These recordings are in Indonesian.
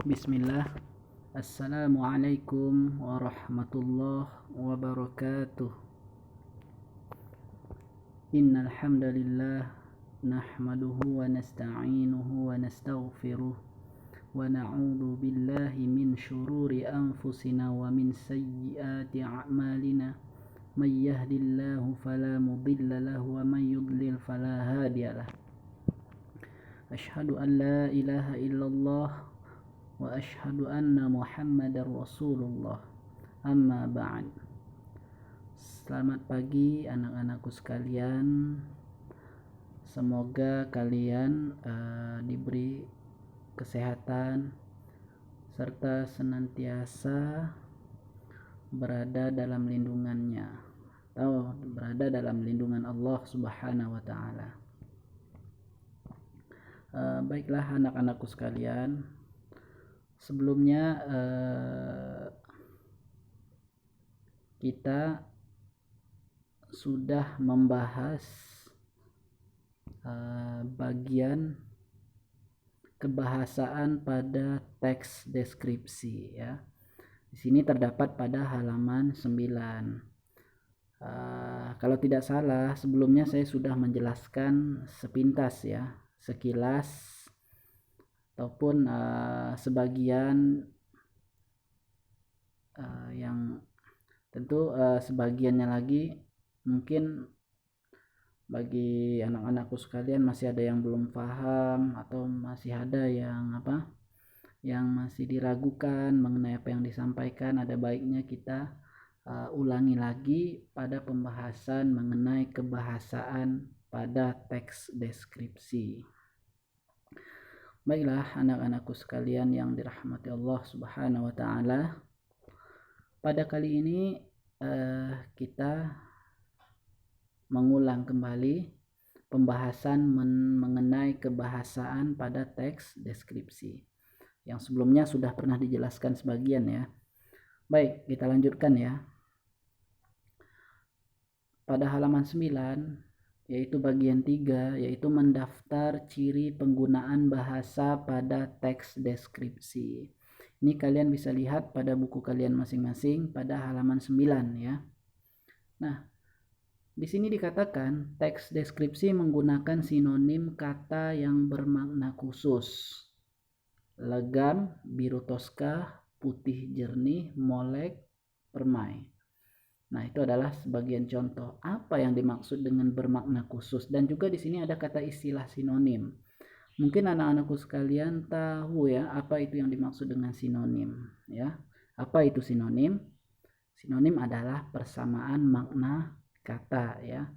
Bismillah. Assalamualaikum warahmatullahi wabarakatuh. Innal hamdalillah nahmaduhu wa nasta'inuhu wa nastaghfiruh wa na'udzu billahi min syururi anfusina wa min sayyiati a'malina. May yahdihillahu fala mudilla lahu wa may yudlil fala hadiyalah. Asyhadu an la ilaha illallah wa asyhadu anna Muhammadar Rasulullah. Amma ba'd. Selamat pagi anak-anakku sekalian. Semoga kalian diberi kesehatan serta senantiasa berada dalam lindungannya atau berada dalam lindungan Allah Subhanahu wa taala. Baiklah anak-anakku sekalian, sebelumnya kita sudah membahas bagian kebahasaan pada teks deskripsi ya. Di sini terdapat pada halaman 9. Kalau tidak salah sebelumnya saya sudah menjelaskan sepintas ya, sekilas ataupun sebagian yang tentu sebagiannya lagi mungkin bagi anak-anakku sekalian masih ada yang belum paham atau masih ada yang masih diragukan mengenai apa yang disampaikan. Ada baiknya kita ulangi lagi pada pembahasan mengenai kebahasaan pada teks deskripsi. Baiklah anak-anakku sekalian yang dirahmati Allah Subhanahu wa taala. Pada kali ini kita mengulang kembali pembahasan mengenai kebahasaan pada teks deskripsi. Yang sebelumnya sudah pernah dijelaskan sebagian ya. Baik, kita lanjutkan ya. Pada halaman 9 yaitu bagian 3, yaitu mendaftar ciri penggunaan bahasa pada teks deskripsi. Ini kalian bisa lihat pada buku kalian masing-masing pada halaman 9 ya. Nah, di sini dikatakan teks deskripsi menggunakan sinonim kata yang bermakna khusus. Legam, biru toska, putih jernih, molek, permai. Nah, itu adalah sebagian contoh apa yang dimaksud dengan bermakna khusus, dan juga di sini ada kata istilah sinonim. Mungkin anak-anakku sekalian tahu ya apa itu yang dimaksud dengan sinonim ya. Apa itu sinonim? Sinonim adalah persamaan makna kata ya.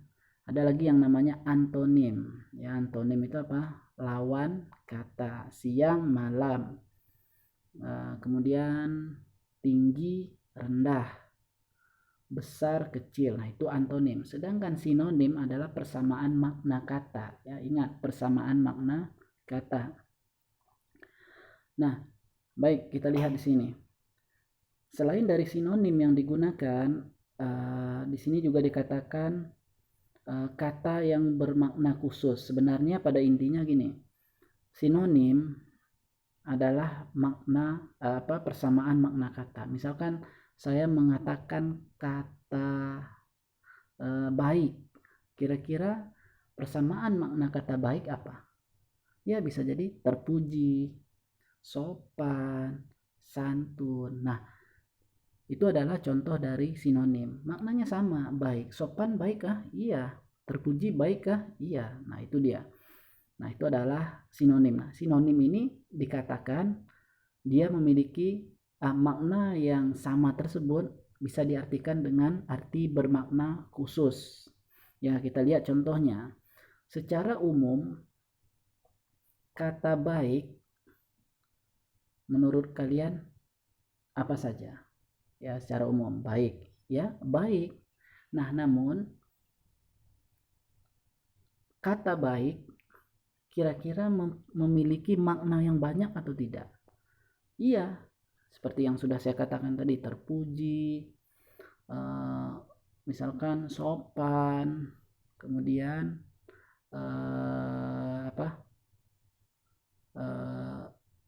Ada lagi yang namanya antonim. Ya, antonim itu apa? Lawan kata. Siang, malam. Kemudian tinggi, rendah. Besar, kecil. Nah, itu antonim. Sedangkan sinonim adalah persamaan makna kata. Ya, ingat persamaan makna kata. Nah, baik, kita lihat di sini. Selain dari sinonim yang digunakan, di sini juga dikatakan kata yang bermakna khusus. Sebenarnya pada intinya gini. Sinonim adalah makna persamaan makna kata. Misalkan saya mengatakan kata baik, kira-kira persamaan makna kata baik apa? Ya, bisa jadi terpuji, sopan, santun. Nah, itu adalah contoh dari sinonim. Maknanya sama, baik. Sopan baik kah? Iya. Terpuji baik kah? Iya. Nah, itu dia. Nah, itu adalah sinonim. Nah, sinonim ini dikatakan dia memiliki makna yang sama tersebut bisa diartikan dengan arti bermakna khusus. Ya, kita lihat contohnya. Secara umum, kata baik menurut kalian apa saja? Ya, secara umum baik. Ya, baik. Nah, namun kata baik kira-kira memiliki makna yang banyak atau tidak? Iya, seperti yang sudah saya katakan tadi, terpuji, misalkan sopan, kemudian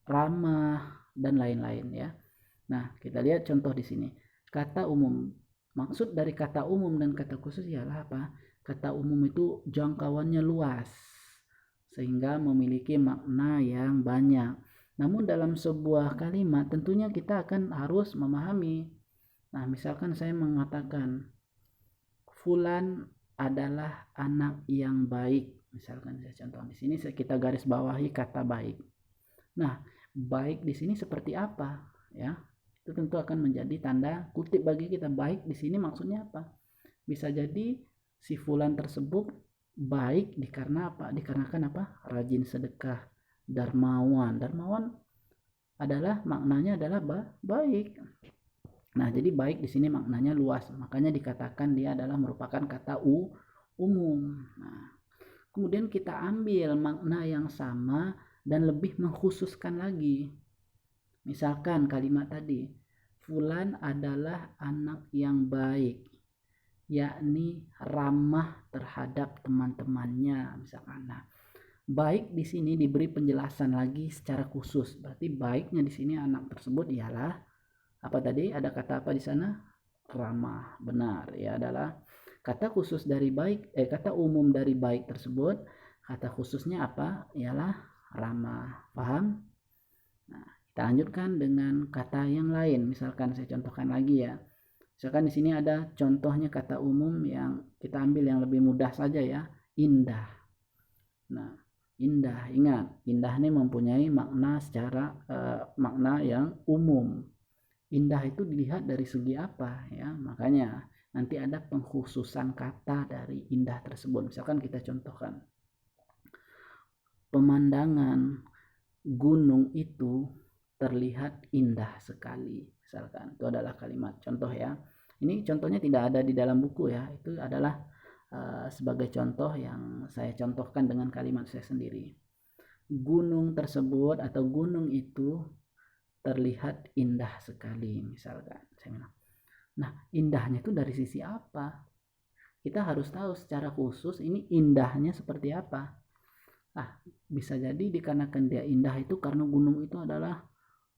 ramah, dan lain-lain ya. Nah, kita lihat contoh di sini. Kata umum. Maksud dari kata umum dan kata khusus ialah apa? Kata umum itu jangkauannya luas sehingga memiliki makna yang banyak. Namun dalam sebuah kalimat tentunya kita akan harus memahami. Nah, misalkan saya mengatakan Fulan adalah anak yang baik. Misalkan saya contoh di sini kita garis bawahi kata baik. Nah, baik di sini seperti apa? Ya, itu tentu akan menjadi tanda kutip bagi kita. Baik di sini maksudnya apa? Bisa jadi si fulan tersebut baik dikarenakan apa? Rajin sedekah, dermawan. Dermawan adalah maknanya adalah baik. Nah, jadi baik di sini maknanya luas. Makanya dikatakan dia adalah merupakan kata umum. Nah, kemudian kita ambil makna yang sama dan lebih mengkhususkan lagi. Misalkan kalimat tadi, Fulan adalah anak yang baik, yakni ramah terhadap teman-temannya. Misalkan, nah, baik di sini diberi penjelasan lagi secara khusus. Berarti baiknya di sini anak tersebut ialah apa tadi? Ada kata apa di sana? Ramah. Benar ya, adalah kata khusus dari baik, kata umum dari baik tersebut. Kata khususnya apa? Ialah ramah. Paham? Nah, kita lanjutkan dengan kata yang lain. Misalkan saya contohkan lagi ya. Misalkan di sini ada contohnya kata umum yang kita ambil yang lebih mudah saja ya. Indah. Nah, indah. Ingat, indah ini mempunyai makna secara makna yang umum. Indah itu dilihat dari segi apa ya, makanya nanti ada pengkhususan kata dari indah tersebut. Misalkan kita contohkan pemandangan gunung itu terlihat indah sekali, misalkan itu adalah kalimat contoh ya. Ini contohnya tidak ada di dalam buku ya, itu adalah sebagai contoh yang saya contohkan dengan kalimat saya sendiri. Gunung tersebut atau gunung itu terlihat indah sekali, misalkan saya bilang. Nah, indahnya itu dari sisi apa? Kita harus tahu secara khusus ini indahnya seperti apa. Ah, bisa jadi dikarenakan dia indah itu karena gunung itu adalah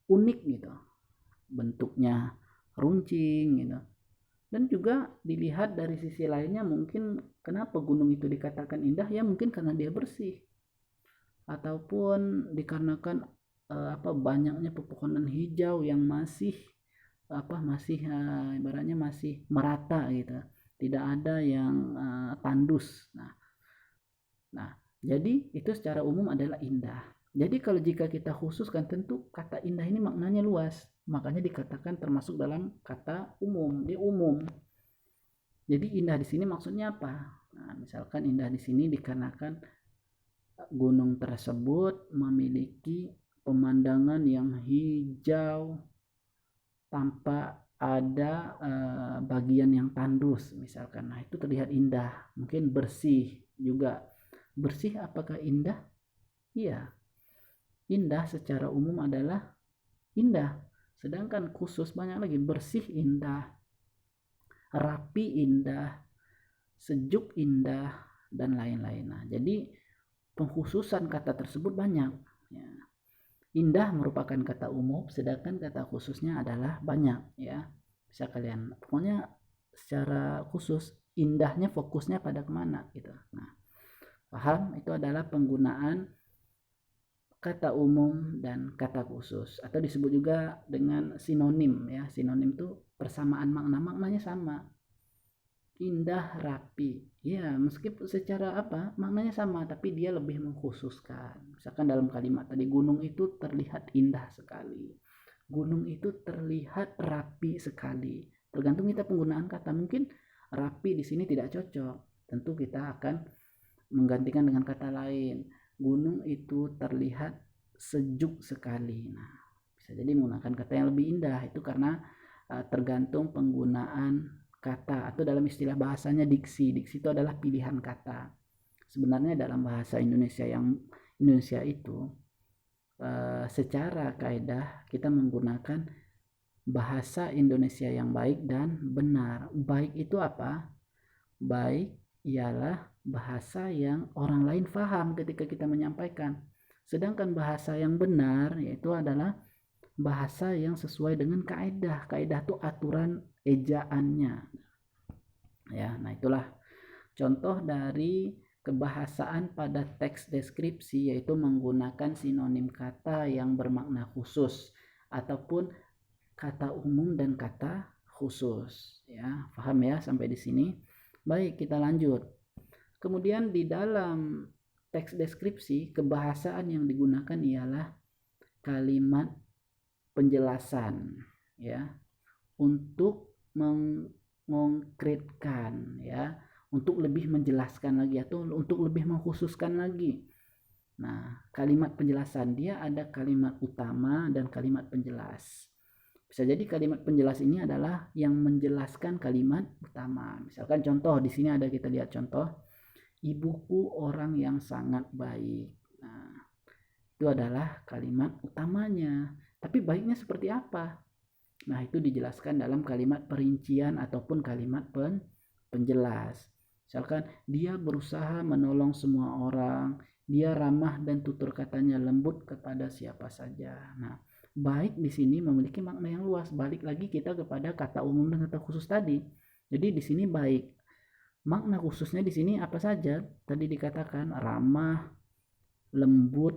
unik gitu, bentuknya runcing gitu. Dan juga dilihat dari sisi lainnya, mungkin kenapa gunung itu dikatakan indah ya, mungkin karena dia bersih, ataupun dikarenakan banyaknya pepohonan hijau yang masih ibaratnya masih merata gitu, tidak ada yang tandus. Nah, jadi itu secara umum adalah indah. Jadi kalau jika kita khususkan, tentu kata indah ini maknanya luas, makanya dikatakan termasuk dalam kata umum, dia umum. Jadi indah di sini maksudnya apa? Nah, misalkan indah di sini dikarenakan gunung tersebut memiliki pemandangan yang hijau tanpa ada bagian yang tandus misalkan. Nah, itu terlihat indah. Mungkin bersih juga. Bersih apakah indah? Iya. Indah secara umum adalah indah. Sedangkan khusus banyak lagi. Bersih indah, rapi indah, sejuk indah, dan lain-lain. Nah, jadi pengkhususan kata tersebut banyak ya. Indah merupakan kata umum, sedangkan kata khususnya adalah banyak ya. Bisa kalian, pokoknya secara khusus indahnya fokusnya pada kemana gitu. Nah, paham? Itu adalah penggunaan kata umum dan kata khusus, atau disebut juga dengan sinonim ya. Sinonim itu persamaan makna, maknanya sama. Indah, rapi ya, meskipun secara maknanya sama, tapi dia lebih mengkhususkan. Misalkan dalam kalimat tadi, gunung itu terlihat indah sekali, gunung itu terlihat rapi sekali. Tergantung kita penggunaan kata. Mungkin rapi di sini tidak cocok, tentu kita akan menggantikan dengan kata lain. Gunung itu terlihat sejuk sekali. Nah, bisa jadi menggunakan kata yang lebih indah. Itu karena tergantung penggunaan kata, atau dalam istilah bahasanya diksi. Diksi itu adalah pilihan kata. Sebenarnya dalam bahasa Indonesia itu secara kaidah kita menggunakan bahasa Indonesia yang baik dan benar. Baik itu apa? Baik ialah bahasa yang orang lain paham ketika kita menyampaikan. Sedangkan bahasa yang benar yaitu adalah bahasa yang sesuai dengan kaidah. Kaidah itu aturan ejaannya. Ya, nah itulah contoh dari kebahasaan pada teks deskripsi, yaitu menggunakan sinonim kata yang bermakna khusus ataupun kata umum dan kata khusus. Ya, paham ya sampai di sini? Baik, kita lanjut. Kemudian di dalam teks deskripsi, kebahasaan yang digunakan ialah kalimat penjelasan, ya, untuk mengkonkretkan, ya, untuk lebih menjelaskan lagi atau untuk lebih mengkhususkan lagi. Nah, kalimat penjelasan dia ada kalimat utama dan kalimat penjelas. Bisa jadi kalimat penjelas ini adalah yang menjelaskan kalimat utama. Misalkan contoh di sini ada, kita lihat contoh, ibuku orang yang sangat baik. Nah, itu adalah kalimat utamanya. Tapi baiknya seperti apa? Nah, itu dijelaskan dalam kalimat perincian ataupun kalimat penjelas. Misalkan dia berusaha menolong semua orang, dia ramah dan tutur katanya lembut kepada siapa saja. Nah, baik di sini memiliki makna yang luas. Balik lagi kita kepada kata umum dan kata khusus tadi. Jadi di sini baik. Makna khususnya di sini apa saja? Tadi dikatakan ramah, lembut.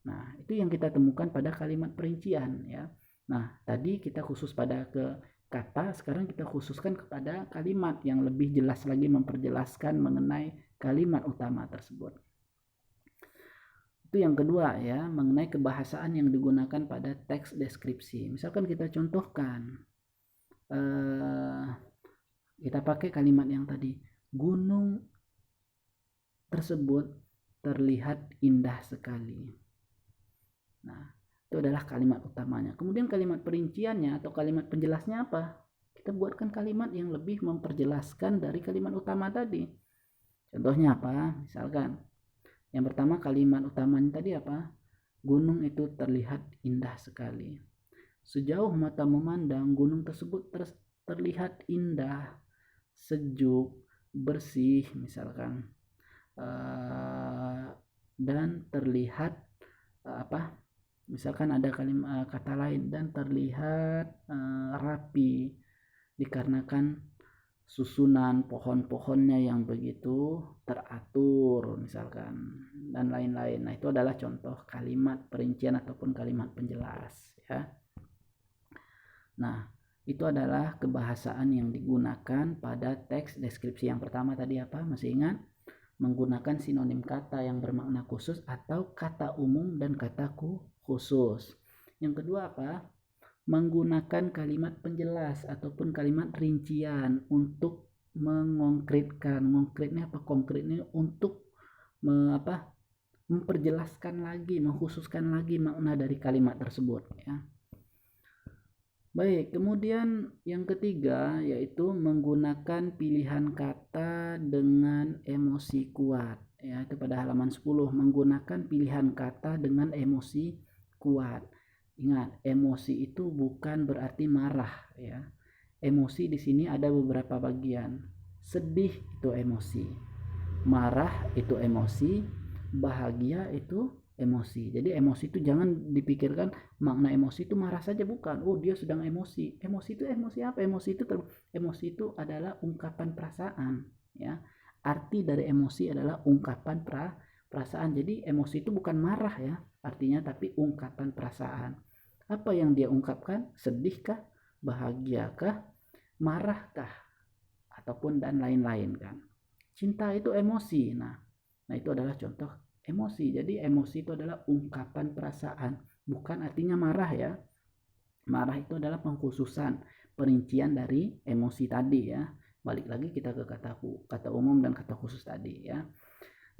Nah, itu yang kita temukan pada kalimat perincian, ya. Nah, tadi kita khusus pada ke kata, sekarang kita khususkan kepada kalimat yang lebih jelas lagi memperjelaskan mengenai kalimat utama tersebut. Itu yang kedua, ya, mengenai kebahasaan yang digunakan pada teks deskripsi. Misalkan kita contohkan, kita pakai kalimat yang tadi, gunung tersebut terlihat indah sekali. Nah, itu adalah kalimat utamanya. Kemudian kalimat perinciannya atau kalimat penjelasnya apa? Kita buatkan kalimat yang lebih memperjelaskan dari kalimat utama tadi. Contohnya apa? Misalkan yang pertama kalimat utamanya tadi apa? Gunung itu terlihat indah sekali. Sejauh mata memandang, gunung tersebut terlihat indah, sejuk, bersih misalkan, dan terlihat misalkan ada kalimat kata lain, dan terlihat rapi dikarenakan susunan pohon-pohonnya yang begitu teratur misalkan, dan lain-lain. Nah, itu adalah contoh kalimat perincian ataupun kalimat penjelas, ya. Nah, itu adalah kebahasaan yang digunakan pada teks deskripsi. Yang pertama tadi apa? Masih ingat? Menggunakan sinonim kata yang bermakna khusus atau kata umum dan kata khusus. Yang kedua apa? Menggunakan kalimat penjelas ataupun kalimat rincian untuk mengkonkretkan. Konkretnya apa? Konkretnya untuk memperjelaskan lagi, mengkhususkan lagi makna dari kalimat tersebut, ya. Baik, kemudian yang ketiga yaitu menggunakan pilihan kata dengan emosi kuat. Ya, itu pada halaman 10, menggunakan pilihan kata dengan emosi kuat. Ingat, emosi itu bukan berarti marah, ya. Emosi di sini ada beberapa bagian. Sedih itu emosi, marah itu emosi, bahagia itu emosi. Jadi emosi itu jangan dipikirkan makna emosi itu marah saja, bukan. Oh, dia sedang emosi. Emosi itu emosi apa? Emosi itu adalah ungkapan perasaan, ya. Arti dari emosi adalah ungkapan perasaan. Jadi emosi itu bukan marah, ya, artinya, tapi ungkapan perasaan. Apa yang dia ungkapkan? Sedihkah? Bahagiakah? Marahkah? Ataupun dan lain-lain, kan. Cinta itu emosi. Nah, itu adalah contoh emosi. Jadi emosi itu adalah ungkapan perasaan, bukan artinya marah, ya. Marah itu adalah pengkhususan, perincian dari emosi tadi, ya. Balik lagi kita ke kata umum dan kata khusus tadi, ya.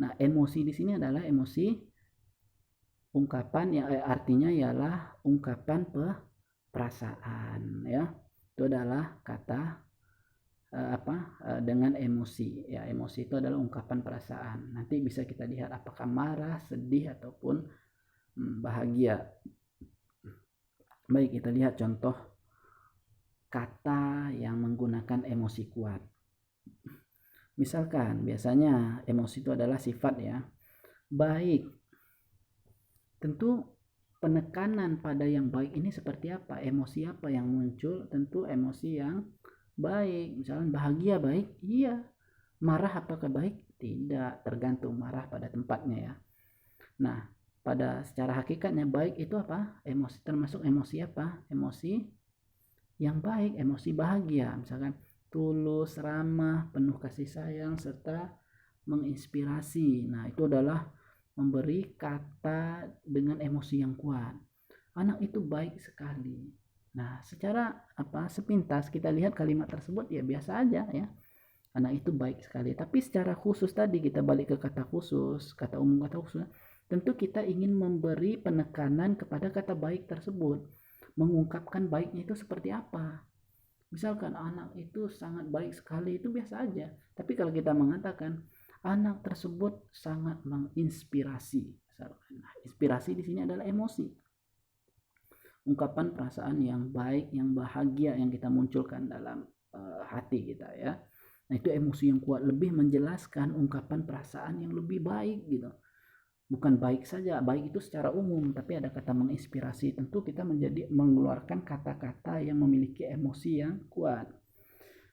Nah, emosi di sini adalah emosi ungkapan yang artinya ialah ungkapan perasaan, ya. Itu adalah kata dengan emosi, ya. Emosi itu adalah ungkapan perasaan. Nanti bisa kita lihat apakah marah, sedih ataupun bahagia. Baik, kita lihat contoh kata yang menggunakan emosi kuat. Misalkan biasanya emosi itu adalah sifat, ya. Baik, tentu penekanan pada yang baik ini seperti apa, emosi apa yang muncul. Tentu emosi yang baik. Misalnya bahagia baik, iya. Marah apakah baik? Tidak, tergantung, marah pada tempatnya ya. Nah, pada secara hakikatnya baik itu apa? Emosi, termasuk emosi apa? Emosi yang baik, emosi bahagia, misalkan tulus, ramah, penuh kasih sayang, serta menginspirasi. Nah, itu adalah memberi kata dengan emosi yang kuat. Anak itu baik sekali. Nah, secara sepintas kita lihat kalimat tersebut ya biasa aja ya. Anak itu baik sekali. Tapi secara khusus tadi kita balik ke kata khusus, kata umum, kata khusus. Tentu kita ingin memberi penekanan kepada kata baik tersebut. Mengungkapkan baiknya itu seperti apa. Misalkan anak itu sangat baik sekali, itu biasa aja. Tapi kalau kita mengatakan anak tersebut sangat menginspirasi, misalkan. Nah, inspirasi di sini adalah emosi. Ungkapan perasaan yang baik, yang bahagia yang kita munculkan dalam hati kita ya. Nah, itu emosi yang kuat, lebih menjelaskan ungkapan perasaan yang lebih baik gitu. Bukan baik saja, baik itu secara umum, tapi ada kata menginspirasi. Tentu kita mengeluarkan kata-kata yang memiliki emosi yang kuat.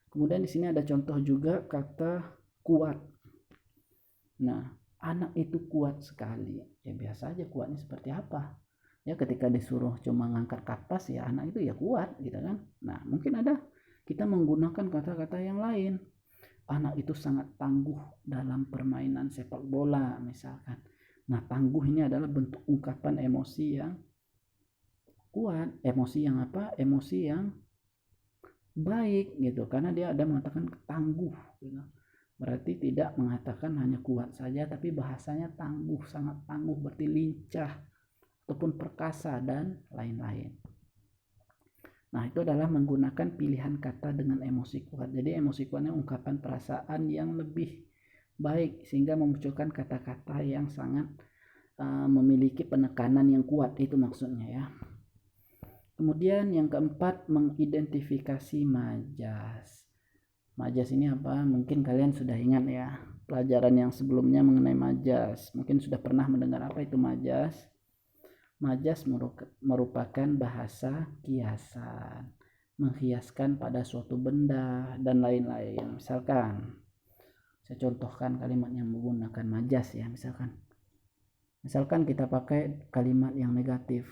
Kemudian di sini ada contoh juga kata kuat. Nah, anak itu kuat sekali. Ya biasa aja, kuatnya seperti apa? Ya ketika disuruh cuma ngangkat kapas ya anak itu ya kuat gitu kan. Nah, mungkin ada kita menggunakan kata-kata yang lain. Anak itu sangat tangguh dalam permainan sepak bola misalkan. Nah, tangguh ini adalah bentuk ungkapan emosi yang kuat, emosi yang apa? Emosi yang baik gitu, karena dia ada mengatakan tangguh gitu. Berarti tidak mengatakan hanya kuat saja, tapi bahasanya tangguh, sangat tangguh, berarti lincah ataupun perkasa dan lain-lain. Nah, itu adalah menggunakan pilihan kata dengan emosi kuat. Jadi emosi kuatnya ungkapan perasaan yang lebih baik sehingga memunculkan kata-kata yang sangat memiliki penekanan yang kuat, itu maksudnya ya. Kemudian yang keempat, mengidentifikasi majas. Majas ini apa? Mungkin kalian sudah ingat ya pelajaran yang sebelumnya mengenai majas. Mungkin sudah pernah mendengar apa itu majas. Majas merupakan bahasa kiasan, menghiaskan pada suatu benda dan lain-lain. Misalkan saya contohkan kalimat yang menggunakan majas ya, misalkan kita pakai kalimat yang negatif.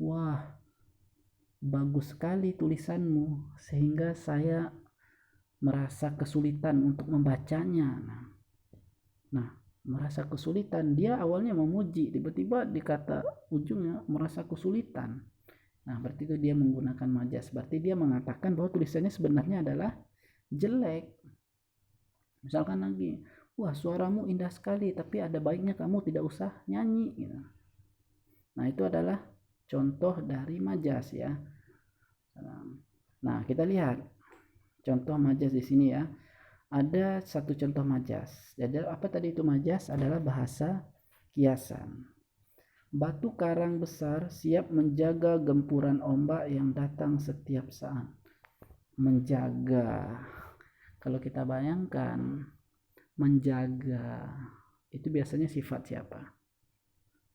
Wah, bagus sekali tulisanmu sehingga saya merasa kesulitan untuk membacanya. Nah, merasa kesulitan, dia awalnya memuji, tiba-tiba di kata ujungnya merasa kesulitan. Nah, berarti itu dia menggunakan majas. Berarti dia mengatakan bahwa tulisannya sebenarnya adalah jelek. Misalkan lagi, wah suaramu indah sekali, tapi ada baiknya kamu tidak usah nyanyi gitu. Nah, itu adalah contoh dari majas ya. Nah, kita lihat contoh majas di sini ya. Ada satu contoh majas. Jadi apa tadi itu majas? Adalah bahasa kiasan. Batu karang besar siap menjaga gempuran ombak yang datang setiap saat. Menjaga. Kalau kita bayangkan menjaga itu biasanya sifat siapa?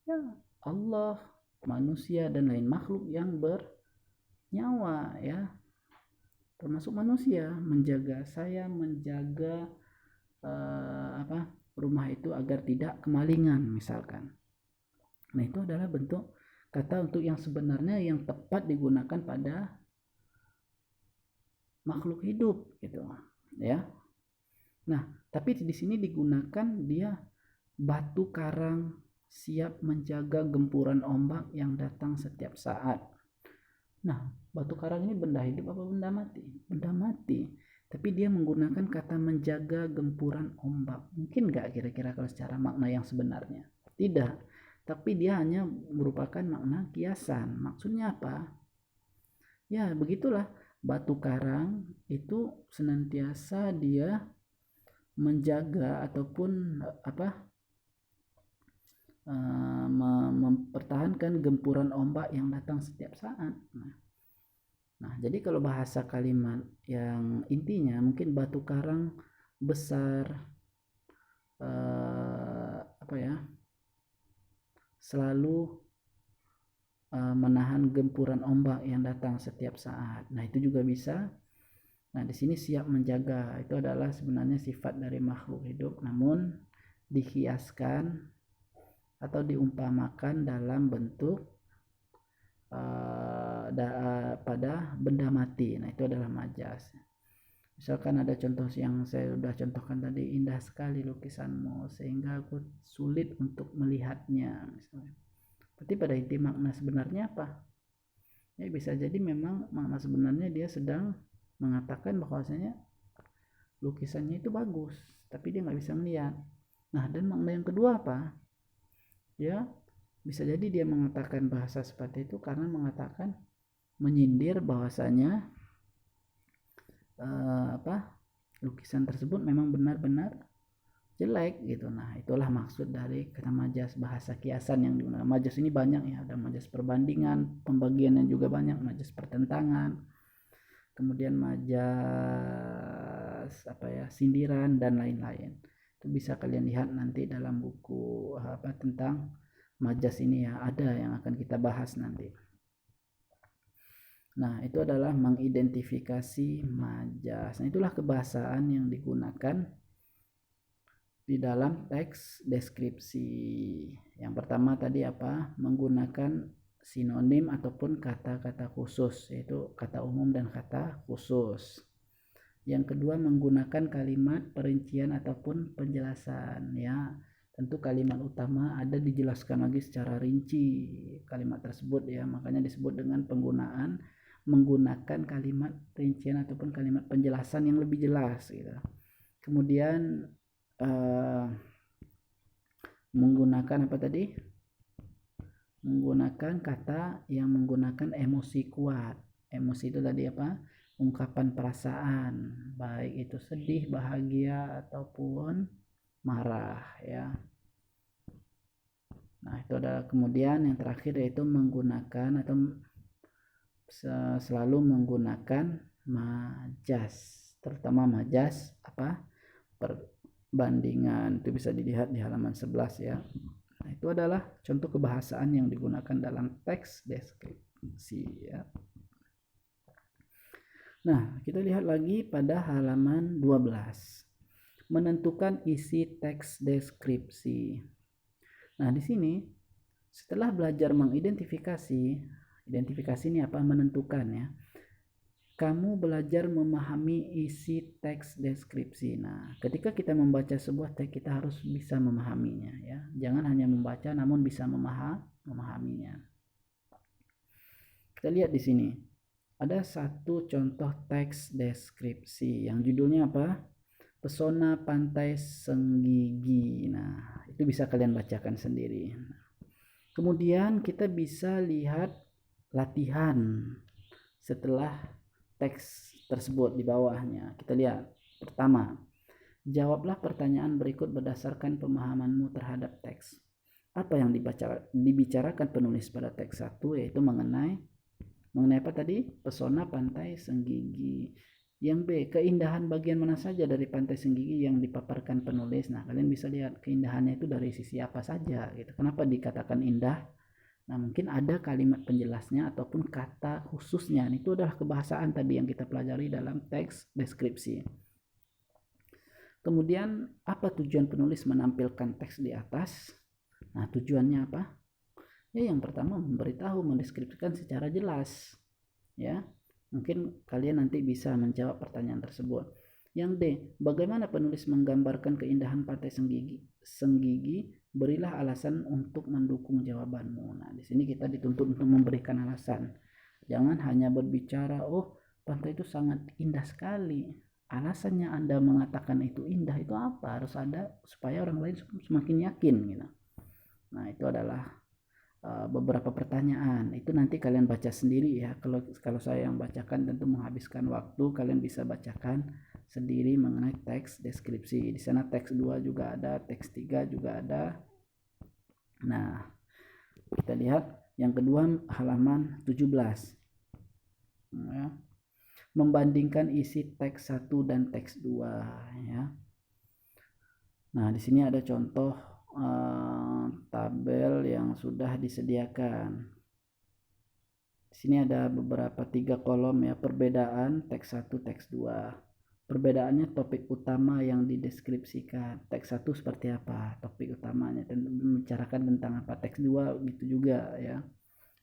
Ya, Allah, manusia dan lain makhluk yang bernyawa ya. Termasuk manusia, menjaga, saya menjaga rumah itu agar tidak kemalingan misalkan. Nah, itu adalah bentuk kata untuk yang sebenarnya yang tepat digunakan pada makhluk hidup gitu ya. Nah, tapi di sini digunakan dia batu karang siap menjaga gempuran ombak yang datang setiap saat. Nah, batu karang ini benda hidup apa benda mati? Benda mati. Tapi dia menggunakan kata menjaga gempuran ombak. Mungkin nggak kira-kira kalau secara makna yang sebenarnya? Tidak. Tapi dia hanya merupakan makna kiasan. Maksudnya apa? Ya, begitulah. Batu karang itu senantiasa dia menjaga ataupun mempertahankan gempuran ombak yang datang setiap saat. Nah, jadi kalau bahasa kalimat yang intinya mungkin batu karang besar selalu menahan gempuran ombak yang datang setiap saat. Nah, itu juga bisa. Nah, di sini siap menjaga. Itu adalah sebenarnya sifat dari makhluk hidup, namun dihiaskan atau diumpamakan dalam bentuk pada benda mati. Nah, itu adalah majas. Misalkan ada contoh yang saya sudah contohkan tadi, indah sekali lukisanmu sehingga aku sulit untuk melihatnya misalnya. Berarti pada inti makna sebenarnya apa? Ya, bisa jadi memang makna sebenarnya dia sedang mengatakan bahwasanya lukisannya itu bagus, tapi dia nggak bisa melihat. Nah, dan makna yang kedua apa? Ya, bisa jadi dia mengatakan bahasa seperti itu karena mengatakan menyindir bahwasanya lukisan tersebut memang benar-benar jelek gitu. Nah, itulah maksud dari kata majas, bahasa kiasan yang digunakan. Majas ini banyak ya, ada majas perbandingan, pembagian yang juga banyak, majas pertentangan, kemudian majas sindiran dan lain-lain. Itu bisa kalian lihat nanti dalam buku tentang majas ini ya, ada yang akan kita bahas nanti. Nah, itu adalah mengidentifikasi majas. Nah, itulah kebahasaan yang digunakan di dalam teks deskripsi. Yang pertama tadi apa? Menggunakan sinonim ataupun kata-kata khusus, yaitu kata umum dan kata khusus. Yang kedua, menggunakan kalimat perincian ataupun penjelasan ya. Tentu kalimat utama ada dijelaskan lagi secara rinci kalimat tersebut ya, makanya disebut dengan menggunakan kalimat rincian ataupun kalimat penjelasan yang lebih jelas gitu. Kemudian menggunakan apa tadi? Menggunakan kata yang menggunakan emosi kuat. Emosi itu tadi apa? Ungkapan perasaan, baik itu sedih, bahagia ataupun marah ya. Nah, itu adalah kemudian yang terakhir yaitu menggunakan atau selalu menggunakan majas, terutama majas perbandingan. Itu bisa dilihat di halaman 11 ya. Nah, itu adalah contoh kebahasaan yang digunakan dalam teks deskripsi ya. Nah, kita lihat lagi pada halaman 12. Menentukan isi teks deskripsi. Nah, di sini setelah belajar mengidentifikasi, identifikasi ini apa? Menentukan ya. Kamu belajar memahami isi teks deskripsi. Nah, ketika kita membaca sebuah teks, kita harus bisa memahaminya ya. Jangan hanya membaca namun bisa memahaminya. Kita lihat di sini. Ada satu contoh teks deskripsi yang judulnya apa? Pesona Pantai Senggigi. Nah, itu bisa kalian bacakan sendiri. Kemudian kita bisa lihat latihan setelah teks tersebut di bawahnya. Kita lihat. Pertama, jawablah pertanyaan berikut berdasarkan pemahamanmu terhadap teks. Apa yang dibicarakan penulis pada teks 1 yaitu mengenai apa tadi? Pesona Pantai Senggigi. Yang B, keindahan bagian mana saja dari Pantai Senggigi yang dipaparkan penulis. Nah, kalian bisa lihat keindahannya itu dari sisi apa saja gitu. Kenapa dikatakan indah? Nah, mungkin ada kalimat penjelasnya ataupun kata khususnya. Itu adalah kebahasaan tadi yang kita pelajari dalam teks deskripsi. Kemudian, apa tujuan penulis menampilkan teks di atas? Nah, tujuannya apa? Ya, yang pertama memberitahu, mendeskripsikan secara jelas. Ya, mungkin kalian nanti bisa menjawab pertanyaan tersebut. Yang D, bagaimana penulis menggambarkan keindahan Pantai Senggigi? Berilah alasan untuk mendukung jawabanmu. Nah, di sini kita dituntut untuk memberikan alasan. Jangan hanya berbicara, oh pantai itu sangat indah sekali. Alasannya Anda mengatakan itu indah itu apa? Harus ada supaya orang lain semakin yakin gitu. Nah, itu adalah beberapa pertanyaan. Itu nanti kalian baca sendiri ya. Kalau saya yang bacakan tentu menghabiskan waktu. Kalian bisa bacakan sendiri mengenai teks deskripsi. Di sana teks 2 juga ada, teks 3 juga ada. Nah, kita lihat yang kedua halaman 17. Ya. Membandingkan isi teks 1 dan teks 2 ya. Nah, di sini ada contoh tabel yang sudah disediakan. Sini ada beberapa 3 kolom ya, perbedaan teks 1, teks 2. Perbedaannya topik utama yang dideskripsikan. Teks 1 seperti apa? Topik utamanya membicarakan tentang apa? Teks 2 gitu juga ya.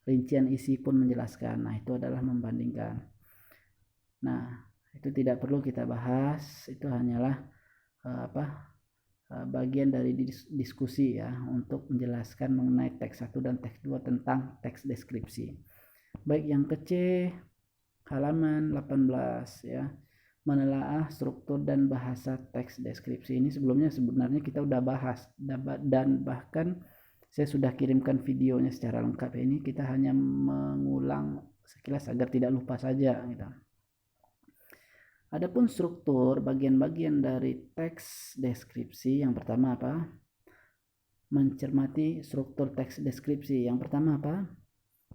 Rincian isi pun menjelaskan. Nah, itu adalah membandingkan. Nah, itu tidak perlu kita bahas, itu hanyalah bagian dari diskusi ya untuk menjelaskan mengenai teks 1 dan teks 2 tentang teks deskripsi. Baik yang ke C, halaman 18 ya. Menelaah struktur dan bahasa teks deskripsi. Ini sebelumnya sebenarnya kita udah bahas dan bahkan saya sudah kirimkan videonya secara lengkap. Ini kita hanya mengulang sekilas agar tidak lupa saja gitu. Adapun struktur bagian-bagian dari teks deskripsi, yang pertama apa? Mencermati struktur teks deskripsi. Yang pertama apa?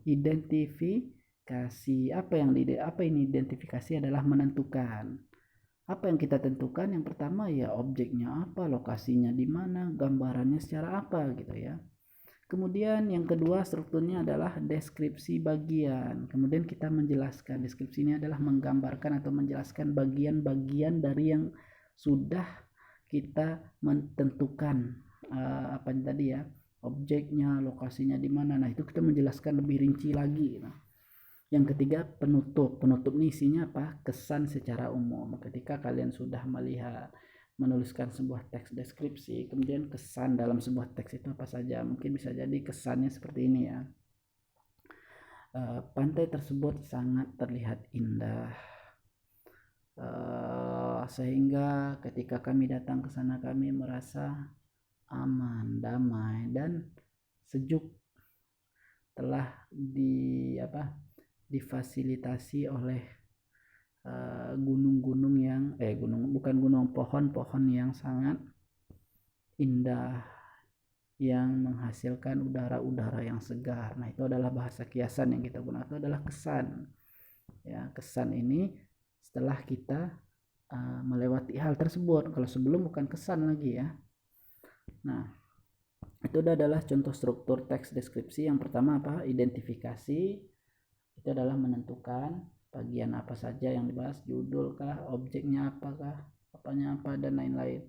Identifikasi. Apa ini identifikasi? Adalah menentukan. Apa yang kita tentukan? Yang pertama ya objeknya apa, lokasinya di mana, gambarannya secara apa gitu ya. Kemudian yang kedua strukturnya adalah deskripsi bagian. Kemudian kita menjelaskan, deskripsi ini adalah menggambarkan atau menjelaskan bagian-bagian dari yang sudah kita menentukan apa tadi ya, objeknya, lokasinya di mana. Nah, itu kita menjelaskan lebih rinci lagi. Nah, yang ketiga penutup. Penutup ini isinya apa? Kesan secara umum. Ketika kalian sudah melihat menuliskan sebuah teks deskripsi, kemudian kesan dalam sebuah teks itu apa saja? Mungkin bisa jadi kesannya seperti ini ya. Pantai tersebut sangat terlihat indah, sehingga ketika kami datang ke sana kami merasa aman, damai dan sejuk. Telah difasilitasi oleh gunung-gunung yang pohon-pohon yang sangat indah yang menghasilkan udara-udara yang segar. Nah, itu adalah bahasa kiasan yang kita gunakan, itu adalah kesan. Ya, kesan ini setelah kita melewati hal tersebut. Kalau sebelum bukan kesan lagi ya. Nah, itu adalah contoh struktur teks deskripsi. Yang pertama apa? Identifikasi. Itu adalah menentukan bagian apa saja yang dibahas, judul kah, objeknya apakah, apanya apa, dan lain-lain.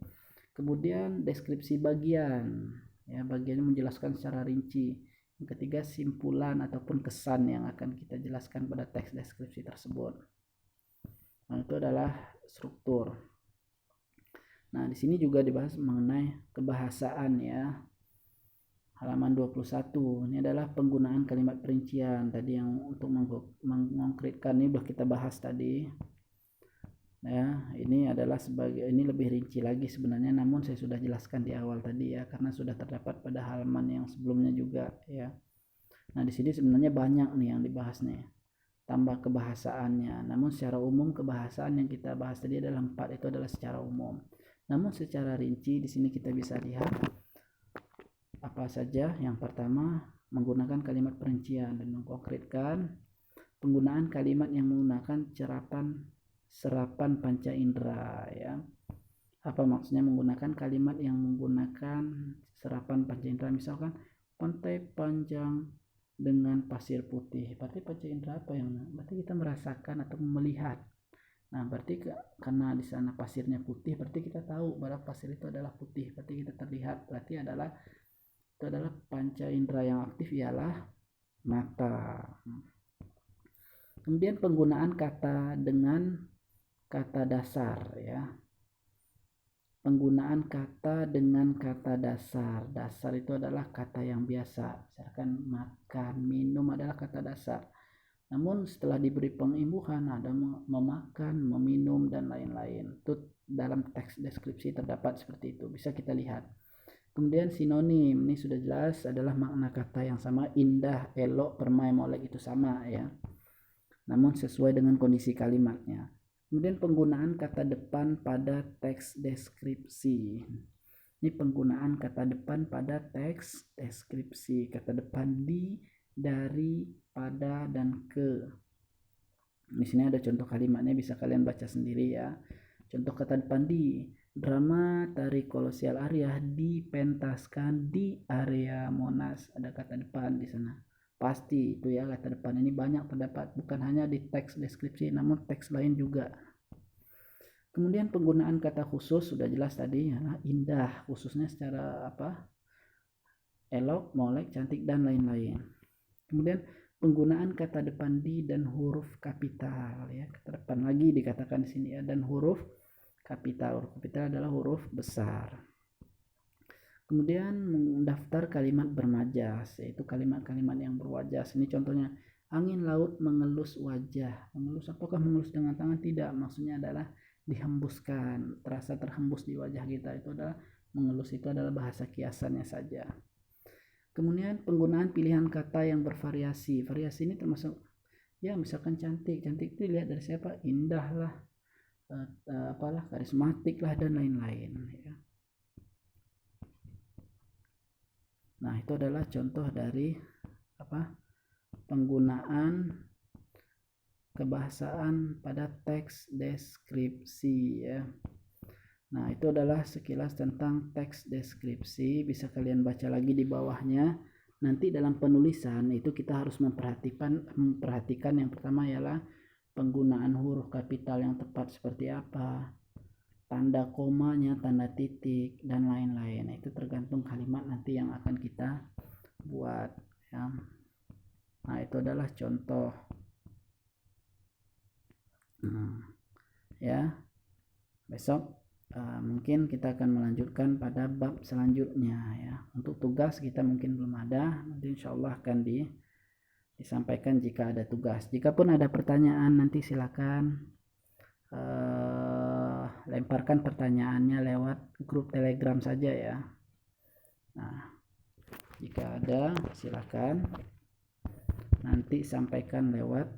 Kemudian deskripsi bagian, ya, bagiannya menjelaskan secara rinci. Yang ketiga simpulan ataupun kesan yang akan kita jelaskan pada teks deskripsi tersebut. Nah, itu adalah struktur. Nah, di sini juga dibahas mengenai kebahasaan ya. Halaman 21, ini adalah penggunaan kalimat perincian. Tadi yang untuk mengkonkretkan ini sudah kita bahas tadi. Ya, ini adalah ini lebih rinci lagi sebenarnya, namun saya sudah jelaskan di awal tadi ya, karena sudah terdapat pada halaman yang sebelumnya juga ya. Nah, di sini sebenarnya banyak nih yang dibahas nih. Tambah kebahasaannya. Namun secara umum kebahasaan yang kita bahas tadi adalah 4, itu adalah secara umum. Namun secara rinci di sini kita bisa lihat apa saja. Yang pertama, menggunakan kalimat perincian dan mengkonkretkan penggunaan kalimat yang menggunakan serapan panca indera ya. Apa maksudnya menggunakan kalimat yang menggunakan serapan panca indera? Misalkan pantai panjang dengan pasir putih. Berarti panca indera apa yang? Berarti kita merasakan atau melihat. Nah, berarti karena di sana pasirnya putih, berarti kita tahu bahwa pasir itu adalah putih. Berarti kita terlihat. Berarti itu adalah panca indera yang aktif ialah mata. Kemudian penggunaan kata dengan kata dasar ya. Penggunaan kata dengan kata dasar. Dasar itu adalah kata yang biasa. Misalkan makan, minum adalah kata dasar. Namun setelah diberi pengimbuhan ada memakan, meminum dan lain-lain. Itu dalam teks deskripsi terdapat seperti itu. Bisa kita lihat. Kemudian sinonim, ini sudah jelas adalah makna kata yang sama, indah, elok, permai, molek itu sama ya. Namun sesuai dengan kondisi kalimatnya. Kemudian penggunaan kata depan pada teks deskripsi. Ini penggunaan kata depan pada teks deskripsi. Kata depan di, dari, pada, dan ke. Di sini ada contoh kalimatnya, bisa kalian baca sendiri ya. Contoh kata depan di. Drama Tari Kolosial Arya dipentaskan di area Monas. Ada kata depan di sana. pasti itu ya, kata depan ini banyak terdapat bukan hanya di teks deskripsi namun teks lain juga. Kemudian penggunaan kata khusus sudah jelas tadi ya, indah khususnya secara apa, elok, molek, cantik dan lain-lain. Kemudian penggunaan kata depan di dan huruf kapital ya, kata depan lagi dikatakan di sini ya, dan huruf kapital. Huruf kapital adalah huruf besar. Kemudian mendaftar kalimat bermajas, yaitu kalimat-kalimat yang berwajas. Ini contohnya, angin laut mengelus wajah. Mengelus, apakah mengelus dengan tangan? Tidak, maksudnya adalah dihembuskan, terasa terhembus di wajah kita. Itu adalah mengelus, itu adalah bahasa kiasannya saja. Kemudian penggunaan pilihan kata yang bervariasi. Variasi ini termasuk ya, misalkan cantik. Cantik itu dilihat dari siapa? Indah lah, apalah, karismatik lah dan lain-lain ya. Nah, itu adalah contoh dari apa? Penggunaan kebahasaan pada teks deskripsi ya. Nah, itu adalah sekilas tentang teks deskripsi. Bisa kalian baca lagi di bawahnya. Nanti dalam penulisan itu kita harus memperhatikan yang pertama ialah penggunaan huruf kapital yang tepat seperti apa, tanda komanya, tanda titik, dan lain-lain. Itu tergantung kalimat nanti yang akan kita buat ya. Nah, itu adalah contoh ya. Besok mungkin kita akan melanjutkan pada bab selanjutnya ya. Untuk tugas kita mungkin belum ada, nanti insya Allah akan disampaikan jika ada tugas. Jikapun ada pertanyaan nanti silakan lemparkan pertanyaannya lewat grup Telegram saja ya. Nah, jika ada silakan nanti sampaikan lewat